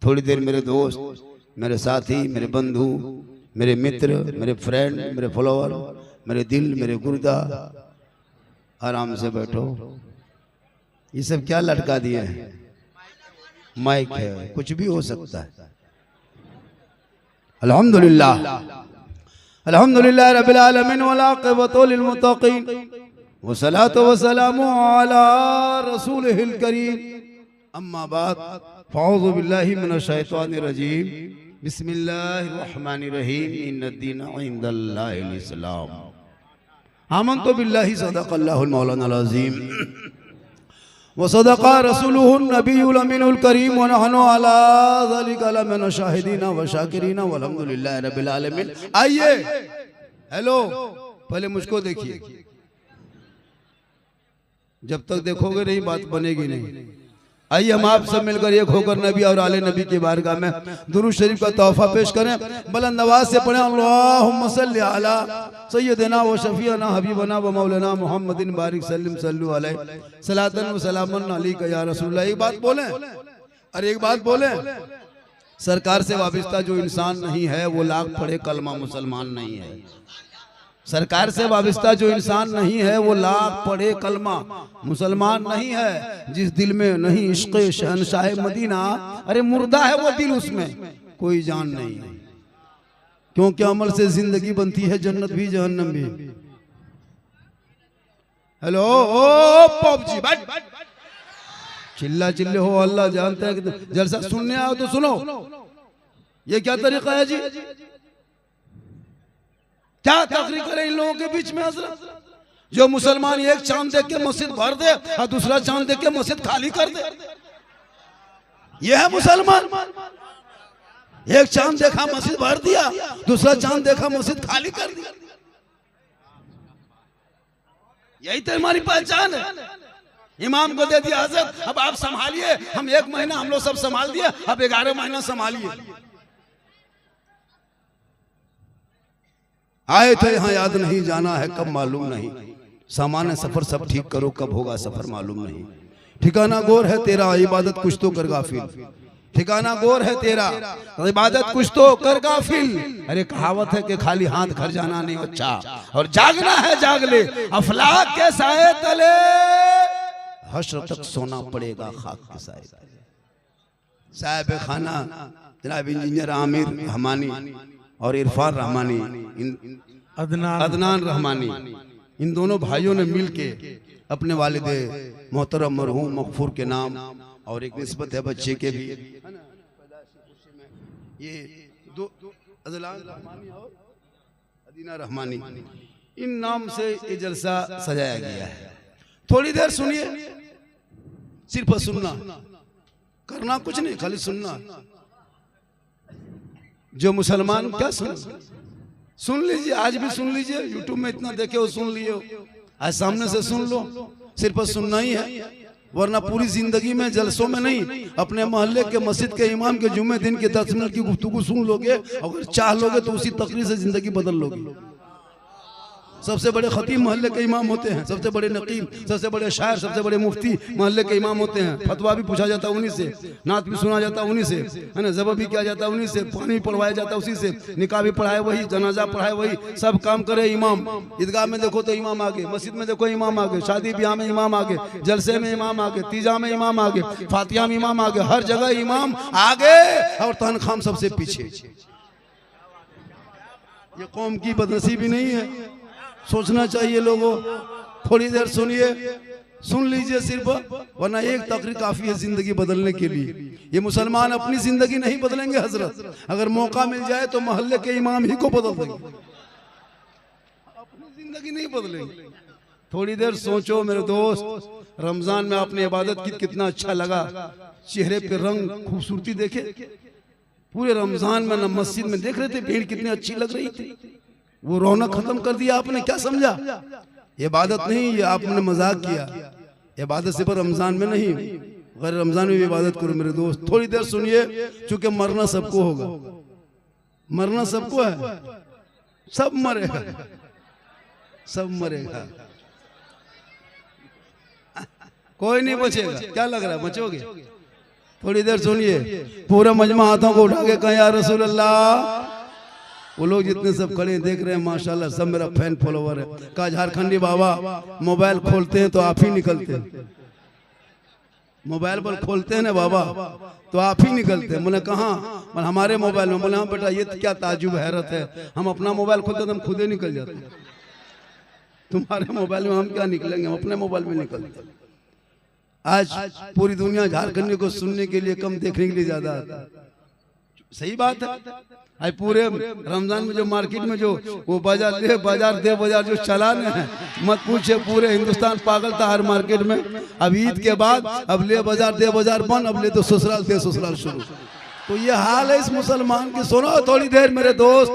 थोड़ी देर मेरे दोस्त, मेरे साथी, मेरे बंधु, मेरे मित्र, मेरे फ्रेंड, मेरे फॉलोअर, मेरे दिल, मेरे गुर्दा, आराम से बैठो। ये सब क्या लटका दिए हैं? माइक है, कुछ भी हो सकता है। अल्हम्दुलिल्लाह अल्हम्दुलिल्लाह रब्बिल आलमीन वल आक़िबतु लिल मुत्तक़ीन वस्सलातु वस्सलामु अला रसूलिहिल करीम। अम्मा बाद फ़अऊज़ु बिल्लाहि मिनश शैतानिर रजीम। बिस्मिल्लाहिर रहमानिर रहीम। इन्नद-दीन इंदल्लाहिल इस्लाम। आमन्तु बिल्लाहि सदक़ल्लाहुल मौलानाल अज़ीम व सदक़ा रसूलुहुन नबियुल अमीनुल करीम व नहनु अला ज़ालिका लमिन शाहिदीन व शाकिरीन वल्हम्दुलिल्लाहि रब्बिल आलमीन। आइए, हेलो, पहले मुझको देखिए। जब तक देखोगे नहीं बात बनेगी नहीं। आइए हम आप सब मिलकर एक होकर नबी और आले नबी की बारगाह में दुरूद शरीफ का तोहफा पेश करें। बुलंद आवाज से पढ़ें अल्लाहुम्मा सल्लि अला सय्यदिना व शफीअना हबीबना व मौलाना मुहम्मदिन बारिक सल्लिम सल्लु अलैहि सलातन व सलामन अलैका या रसूलल्लाह। एक बात बोलें, अरे एक बात बोलें, सरकार से वाबिस्ता जो इंसान नहीं है वो लाख पढ़े कलमा मुसलमान नहीं है। सरकार से वाबिस्ता जो इंसान नहीं है वो लाख पढ़े कलमा मुसलमान नहीं है। जिस दिल में नहीं इश्क़ शहनशाह मदीना, अरे मुर्दा है वो दिल, उसमें कोई जान नहीं है। क्योंकि अमल से जिंदगी बनती है, जन्नत भी जहन्नम भी। हेलो ओ पबजी, चिल्ला चिल्ले हो, अल्लाह जानता है कि जलसा सुनने आओ तो सुनो। ये क्या तरीका है जी? क्या तकरीर करे इन लोगों के बीच में हजरत? जो मुसलमान एक चांद देख के मस्जिद भर दे और दूसरा चांद देख के मस्जिद खाली कर दे, ये है मुसलमान। एक चांद देखा मस्जिद भर दिया, दूसरा चांद देखा मस्जिद खाली कर दिया। यही तो हमारी पहचान है। इमाम को दे दिया हजरत, अब आप संभालिए, हम 1 महीना हम लोग सब संभाल दिए, अब 11 महीना संभालिए। आए थे यहाँ याद नहीं, जाना है कब मालूम नहीं। सामान्य सफर सब ठीक करो, कब होगा सफर मालूम नहीं। ठिकाना गोर है तेरा, इबादत कुछ तो कर गाफिल। ठिकाना गोर है तेरा, इबादत कुछ तो कर गाफिल। अरे कहावत है कि खाली हाथ घर जाना नहीं अच्छा, और जागना है जाग ले। अफलाक के साए तले हश्र तक सोना पड़ेगा खाक के साए तले। साहिब खाना जनाब इंजीनियर आमिर रहमानी और इरफान रहमानी, अदनान रहमानी, इन दोनों भाइयों ने मिलके अपने वालिदे मोहतरम मरहूम मगफूर के नाम और एक निस्बत है बच्चे के भी, ये दो अदनान रहमानी और अदीना रहमानी, इन नाम से ये जलसा सजाया गया है। थोड़ी देर सुनिए, सिर्फ सुनना, करना कुछ नहीं, खाली सुनना। जो मुसलमान क्या सुन लीजिए, आज भी सुन लीजिए, यूट्यूब में इतना देखे हो, सुन लिए हो, आज सामने से सुन लो। सिर्फ सुनना ही है, वरना पूरी जिंदगी में जलसों में नहीं, अपने मोहल्ले के मस्जिद के इमाम के जुम्मे दिन के 10 मिनट की गुफ्तगू सुन लोगे, अगर चाह लोगे तो उसी तकरीर से जिंदगी बदल लोगे। सबसे बड़े खतीब मोहल्ले के इमाम होते हैं, सबसे बड़े नकीब, सबसे बड़े शायर, सबसे बड़े मुफ्ती मोहल्ले के इमाम होते हैं। फतवा भी पूछा जाता है उन्हीं से, नात भी सुना जाता है उन्हीं से, है ना, ज़बह भी किया जाता है उन्हीं से, पानी भी पढ़वाया जाता है उसी से, निकाह भी पढ़ाए वही, जनाजा पढ़ाए वही, सब काम करे इमाम। ईदगाह में देखो तो इमाम आगे, मस्जिद में देखो इमाम आगे, शादी ब्याह में इमाम आगे, जलसे में इमाम आगे, तीजा में इमाम आगे, फातिहा में इमाम आगे, हर जगह इमाम आगे और तनख्वाह सबसे पीछे। ये कौम की बदनसीबी नहीं है, सोचना चाहिए लोगों। थोड़ी देर सुनिए, सुन लीजिए सिर्फ, वरना एक तकरीर काफी है जिंदगी बदलने के लिए। ये मुसलमान अपनी जिंदगी नहीं बदलेंगे हजरत, अगर मौका मिल जाए तो मोहल्ले के इमाम ही को बदल देंगे, अपनी जिंदगी नहीं बदलेंगे। थोड़ी देर सोचो मेरे दोस्त, रमजान में आपने इबादत की, कितना अच्छा लगा, चेहरे पे रंग खूबसूरती देखे। पूरे रमजान में ना मस्जिद में देख रहे थे भीड़ कितनी अच्छी लग रही थी, वो रौनक खत्म कर दिया आपने। क्या समझा? इबादत नहीं, ये आपने मजाक किया। इबादत सिर्फ रमजान में नहीं, गैर रमजान में भी इबादत करो मेरे दोस्त। थोड़ी देर सुनिए, चूंकि मरना सबको होगा, मरना सबको है, सब मरेगा, सब मरेगा, कोई नहीं बचेगा। क्या लग रहा है बचोगे? थोड़ी देर सुनिए, पूरा मजमा हाथों को उठा के कहा या रसूल अल्लाह। वो लोग जितने सब खड़े देख रहे हैं माशाल्लाह, सब मेरा फैन फॉलोवर है। कहा झारखंडी बाबा मोबाइल खोलते हैं तो आप ही निकलते हैं, मोबाइल पर खोलते हैं ना बाबा तो आप ही निकलते हैं। मैंने कहा हमारे मोबाइल में। बोले हाँ बेटा ये क्या ताजुब हैरत है, हम अपना मोबाइल खोलते तो हम खुद ही निकल जाते हैं, तुम्हारे मोबाइल में हम क्या निकलेंगे, हम अपने मोबाइल में निकलते हैं। आज पूरी दुनिया झारखंडी को सुनने के लिए कम, देखने के लिए ज्यादा आता है। सही बात है। आज पूरे रमजान में जो मार्केट में जो वो बाजार दे बाजार जो चलाने हैं, मत पूछे, पूरे हिंदुस्तान पागल था हर मार्केट में। अब ईद के बाद अब ले बाजार दे बाजार बंद, अब ले तो ससुराल दे ससुराल शुरू। तो ये हाल है इस मुसलमान की। सुनो थोड़ी देर मेरे दोस्त,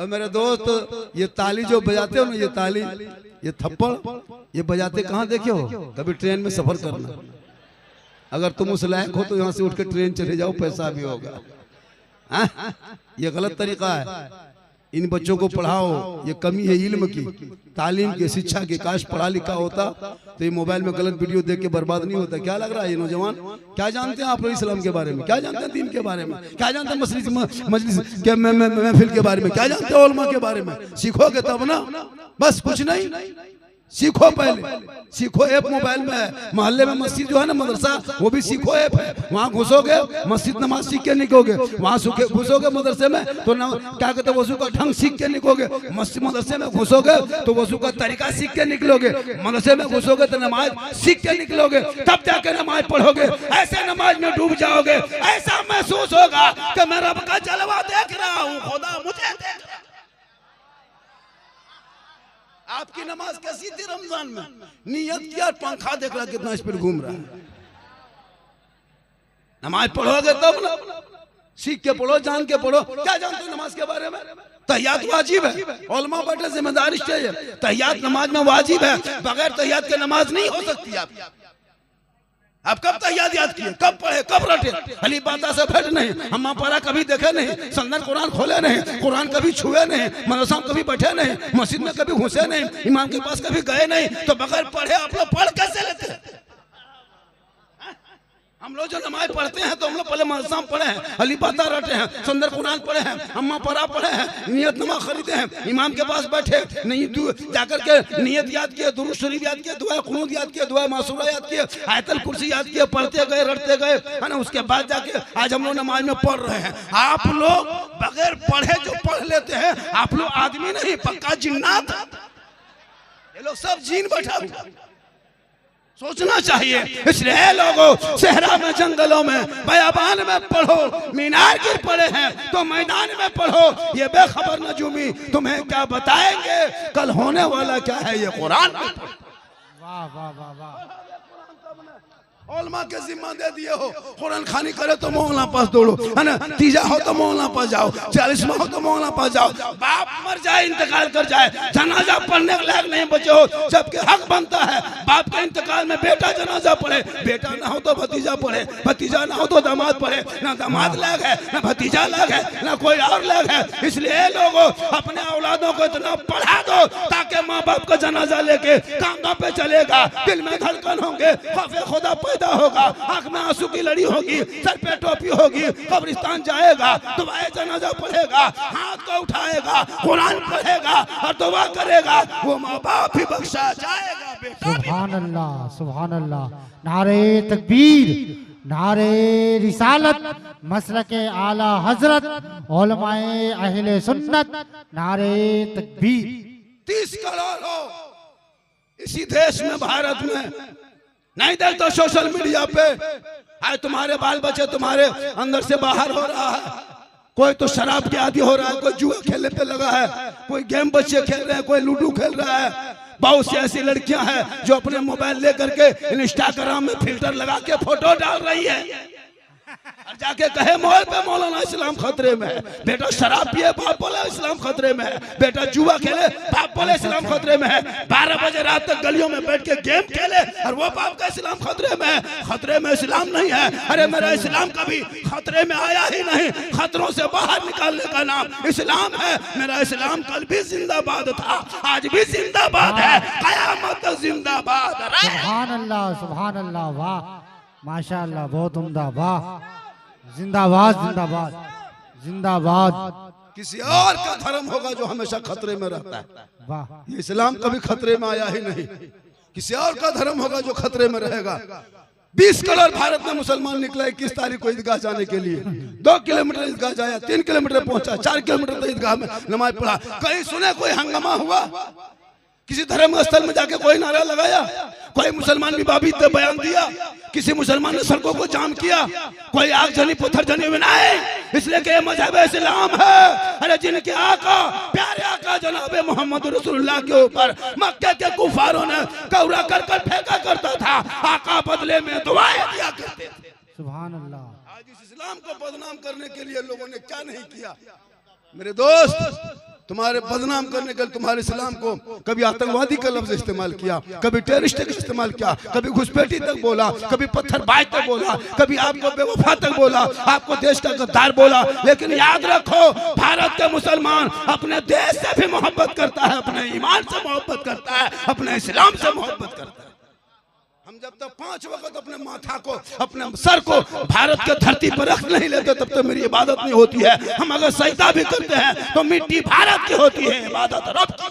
और मेरे दोस्त ये ताली जो बजाते हो ना, ये ताली, ये थप्पड़, ये बजाते कहाँ देखे हो? कभी ट्रेन में सफर करना, अगर तुम उस लायक हो तो यहाँ से उठ के ट्रेन चले जाओ, पैसा भी होगा। ये गलत तरीका है। इन बच्चों को पढ़ाओ, ये कमी है इल्म की, तालीम की, शिक्षा की। काश पढ़ा लिखा होता तो ये मोबाइल में गलत वीडियो देख के बर्बाद नहीं होता। क्या लग रहा है ये नौजवान, क्या जानते हैं आप लोग इस्लाम के बारे में, क्या जानते हैं दीन के बारे में, क्या जानते हैं मजलिस के महफिल के बारे में, क्या जानते हैं उलमा के बारे में? सीखोगे तब ना, बस कुछ नहीं, सीखो पहले, सीखो। ऐप मोबाइल में है, मोहल्ले में मस्जिद जो है ना, मदरसा, वो भी सीखो ऐप है। वहाँ घुसोगे मस्जिद नमाज सीख के निकलोगे, वहाँ घुसोगे मदरसे में तो क्या कहते हैं वजू का ढंग सीख के निकलोगे, मस्जिद मदरसे में घुसोगे तो वजू का तरीका सीख के निकलोगे, मदरसे में घुसोगे तो नमाज सीख के निकलोगे, तब जाके नमाज पढ़ोगे। ऐसे नमाज में डूब जाओगे, ऐसा महसूस होगा कि मैं रब का जलवा देख रहा हूँ, खुदा मुझे देख रहा है। आपकी नमाज कैसी थी रमजान में? नियत किया, पंखा देख रहा कितना स्पीड घूम रहा है। नमाज पढ़ोगे तब ना, सीख के पढ़ो, जान के पढ़ो। क्या जानते हो नमाज के बारे में? तहियात वाजिब है, उलमा बैठे जिम्मेदारी है। तहियात नमाज में वाजिब है, बगैर तहियात के नमाज नहीं हो सकती। आप कब तहियात याद किए, कब पढ़े, कब रटे? अली बाता से बैठ नहीं, हम पढ़ा कभी देखे नहीं, संदन कुरान खोले नहीं, कुरान कभी छुए नहीं, मदरसा में कभी बैठे नहीं, मस्जिद में कभी घुसे नहीं, इमाम के पास कभी गए नहीं, तो बगैर पढ़े आप लोग पढ़ कैसे लेते हैं? हम लोग जो नमाज पढ़ते हैं तो हम लोग पहले मदरसा में पढ़े हैं, अली बाता रटे हैं, संदर कुरान पढ़े हैं, अम्मा परा पढ़े हैं, नियत नमा खरीदे हैं, इमाम के पास बैठे नहीं, जाकर के नियत याद किए, दुरूद शरीफ याद किए, दुआ कुनूत याद किए, दुआ मासूरा याद किए, आयतल कुर्सी याद किए, पढ़ते गए, रटते गए, है ना। उसके बाद जाके आज हम लोग नमाज में पढ़ रहे हैं। आप लोग बगैर पढ़े जो पढ़ लेते हैं, आप लोग आदमी नहीं, पक्का जिन्नात। ये लोग सब जीन बैठा हुआ। सोचना चाहिए। इसलिए लोगों सहरा में, जंगलों में, बयाबान में पढ़ो, मीनार गिर पड़े हैं तो मैदान में पढ़ो। ये बेखबर नजूमी तुम्हें क्या बताएंगे, कल होने वाला क्या है ये कुरान। वाह वाह वाह वाह। उलमा के जिम्मा दे दिए हो, कुरान खानी करे तो मौलाना पास दौड़ो, है ना। तीजा हो तो मौलाना पास जाओ, 40वां हो तो मौलाना पास जाओ। बाप मर जाए, इंतकाल कर जाए, जनाजा पढ़ने के लायक नहीं बचे हो, जबकि हक बनता है बाप के इंतकाल में बेटा जनाजा पढ़े। बेटा ना हो तो भतीजा पढ़े, भतीजा ना हो तो दामाद पढ़े। ना दामाद लायक है, ना भतीजा लायक है, ना कोई और लायक है। इसलिए लोगों अपने औलादों को इतना पढ़ा दो ताकि माँ बाप का जनाजा लेके कांधों पे चलेगा, दिल में धड़कन होंगे, खौफे खुदा पैदा होगा, आंख में आंसू की लड़ी होगी, सर पे टोपी होगी, कब्रिस्तान जाएगा, दुआए जनाजा पढ़ेगा, हाथ को उठाएगा, कुरान पढ़ेगा और दुआ करेगा, वो माँ बाप भी बख्शा जाएगा। बेटा सुभान अल्लाह, सुभान अल्लाह। नारे तकबीर, नारे रिसालत, मसलके आला हजरत, उलमाए अहले सुन्नत, नारे तकबीर। 30 करोड़ हो इसी देश में, भारत में। नहीं देख तो सोशल मीडिया पे आज तुम्हारे बाल बच्चे तुम्हारे अंदर से बाहर हो रहा है। कोई तो शराब के आदी हो रहा है, कोई जुआ खेलने पे लगा है, कोई गेम बच्चे खेल रहे हैं, कोई लूडो खेल रहा है। बहुत सी ऐसी लड़कियां हैं जो अपने मोबाइल लेकर के इंस्टाग्राम में फिल्टर लगा के फोटो डाल रही है और जाके कहे मोबाइल पे मौलाना इस्लाम खतरे में है। बेटा शराब पिए, बाप बोले इस्लाम खतरे में है। बेटा जुआ खेले, बाप बोले इस्लाम खतरे में है। 12 बजे रात तक गलियों में बैठ के गेम खेले और वो बाप का इस्लाम खतरे में है। खतरे में इस्लाम नहीं है। अरे मेरा इस्लाम कभी खतरे में आया ही नहीं। खतरों से बाहर निकालने का नाम इस्लाम है। मेरा इस्लाम कल भी जिंदाबाद था, आज भी जिंदाबाद है, कयामत तक जिंदाबाद। सुभान अल्लाह, सुभान अल्लाह। वाह माशाअल्लाह, बहुत उम्दा, वाह, जिंदाबाद जिंदाबाद जिंदाबाद, किसी और का धर्म होगा जो हमेशा खतरे में रहता है, वाह, ये इस्लाम कभी खतरे में आया ही नहीं। किसी और का धर्म होगा जो खतरे में रहेगा। 20 करोड़ भारत में मुसलमान निकला 21 तारीख को ईदगाह जाने के लिए। 2 किलोमीटर ईदगाह जाया, 3 किलोमीटर पहुंचा, 4 किलोमीटर तो ईदगाह में नमाज पढ़ा। कहीं सुने कोई हंगामा हुआ? किसी धर्म स्थल में जाके कोई नारा लगाया? कोई मुसलमान विवादी बयान दिया? किसी मुसलमान ने सड़कों को जाम किया? कोई आग जली पत्थर जली हुई नहीं, इसलिए कि मजहब इस्लाम है। अरे जिनके आका, प्यारे आका जनाब मोहम्मद रसूलुल्लाह के ऊपर मक्के के कुफारों ने कौरा कर कर फेंका करता था, आका बदले में दुआएं दिया करते थे। सुभान अल्लाह। आज इस इस्लाम को बदनाम करने के लिए लोगों ने क्या नहीं किया। मेरे दोस्त, तुम्हारे बदनाम करने के लिए तुम्हारे इस्लाम को कभी आतंकवादी का लफ्ज इस्तेमाल किया, कभी टेररिस्ट का इस्तेमाल किया, कभी घुसपैठी तक बोला, कभी पत्थरबाज तक बोला, कभी आपको बेवफा तक बोला, आपको देश का गद्दार बोला। लेकिन याद रखो, भारत के मुसलमान अपने देश से भी मोहब्बत करता है, अपने ईमान से मोहब्बत करता है, अपने इस्लाम से मोहब्बत करता है। हम जब तक 5 वक्त अपने माथा को, अपने सर को भारत के धरती पर रख नहीं लेते, तब तक मेरी इबादत नहीं होती है। हम अगर सजदा भी करते हैं तो मिट्टी भारत की होती है, इबादत रब की।